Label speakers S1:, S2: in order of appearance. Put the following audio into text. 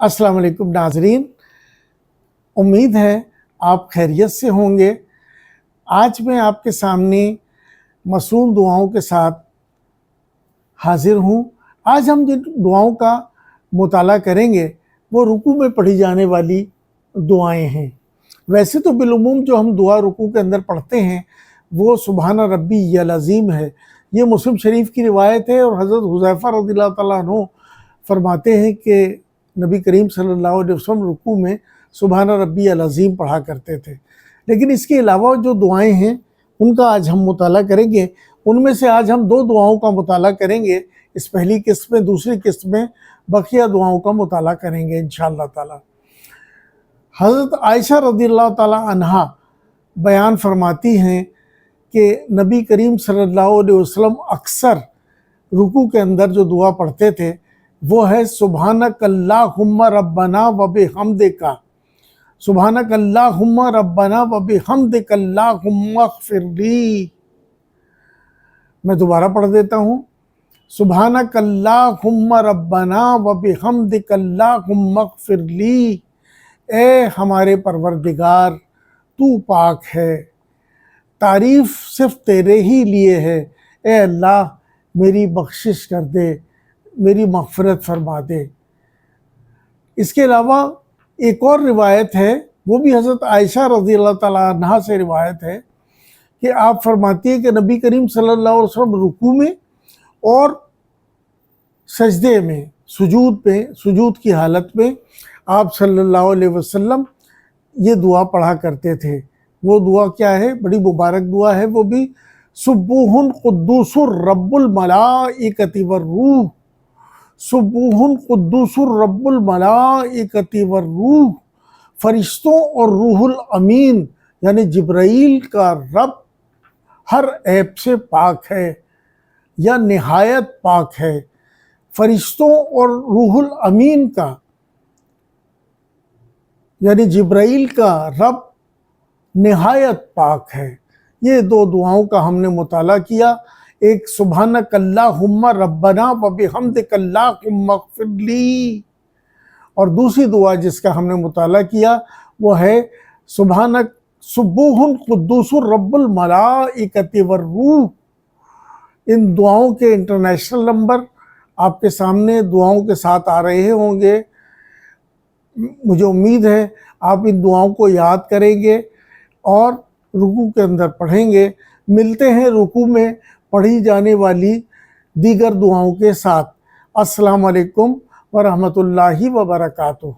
S1: अस्सलाम वालेकुम नाजरीन, उम्मीद है आप खैरियत से होंगे। आज मैं आपके सामने मसनून दुआओं के साथ हाजिर हूँ। आज हम जिन दुआओं का मुताला करेंगे वो रुकू में पढ़ी जाने वाली दुआएं हैं। वैसे तो बिलुमूम जो हम दुआ रुकू के अंदर पढ़ते हैं वो सुबहान रब्बी अल अज़ीम है। ये मुस्लिम शरीफ की रिवायत है और हज़रत हुज़ैफ़ा रज़ियल्लाहु तआला अन्हु फरमाते हैं कि नबी करीम सल्लल्लाहु अलैहि वसल्लम रुकू में सुबहान रब्बी अल अज़ीम पढ़ा करते थे। लेकिन इसके अलावा जो दुआएं हैं उनका आज हम मुताला करेंगे। उनमें से आज हम दो दुआओं का मुताला करेंगे। इस पहली किस्त में, दूसरी किस्त में बकिया दुआओं का मुताला करेंगे इंशाअल्लाह ताला। हज़रत आयशा रज़ियल्लाहु ताला अन्हा बयान फरमाती हैं कि नबी करीम सल्लल्लाहु अलैहि वसल्लम अक्सर रुकू के अंदर जो दुआ पढ़ते थे वो है सुबहानक अल्लाहुम्मा रब्बना व बिहम्दिका, सुबहानक अल्लाहुम्मा रब्बना व बिहम्दिका अल्लाहुम्मा अग़फ़िरली। मैं दोबारा पढ़ देता हूँ, सुबहानक अल्लाहुम्मा रब्बना व बिहम्दिका अल्लाहुम्मा अग़फ़िरली। ए हमारे परवरदिगार, तू पाक है, तारीफ़ सिर्फ़ तेरे ही लिए है। ए अल्लाह, मेरी बख्शिश कर दे, मेरी मग़फ़िरत फरमा दे। इसके अलावा एक और रिवायत है, वो भी हज़रत आयशा रज़ियल्लाहु तआला अन्हा से रिवायत है कि आप फरमाती है कि नबी करीम सल्लल्लाहु अलैहि वसल्लम रुकू में और सजदे में, सुजूद की हालत में आप सल्लल्लाहु अलैहि वसल्लम ये दुआ पढ़ा करते थे। वो दुआ क्या है? बड़ी मुबारक दुआ है वो भी। सुब्बुहुन कुद्दूसुर रब्बुल मलाइकति वर्रूह, सुब्बुहुन कुद्दूसुर रब्बुल मलाइकति वर्रूह। फरिश्तों और रूहुल अमीन यानी जिब्राइल का रब हर ऐब से पाक है या निहायत पाक है। फरिश्तों और रूहुल अमीन का यानी जिब्राइल का रब निहायत पाक है। ये दो दुआओं का हमने मुताला किया। एक सुबहानक अल्लाहुम्मा रब्बना व बिहम्दिका अल्लाहुम्मा अग़फ़िरली, और दूसरी दुआ जिसका हमने मुताला किया वो है सुबहानक सुब्बुहुन कुद्दूसुर रब्बुल मलाइकति वर्रूह। इन दुआओं के इंटरनेशनल नंबर आपके सामने दुआओं के साथ आ रहे होंगे। मुझे उम्मीद है आप इन दुआओं को याद करेंगे और रुकू के अंदर पढ़ेंगे। मिलते हैं रुकू में पढ़ी जाने वाली दीगर दुआओं के साथ। अस्सलाम वालेकुम व रहमतुल्लाहि व बरकातुहू।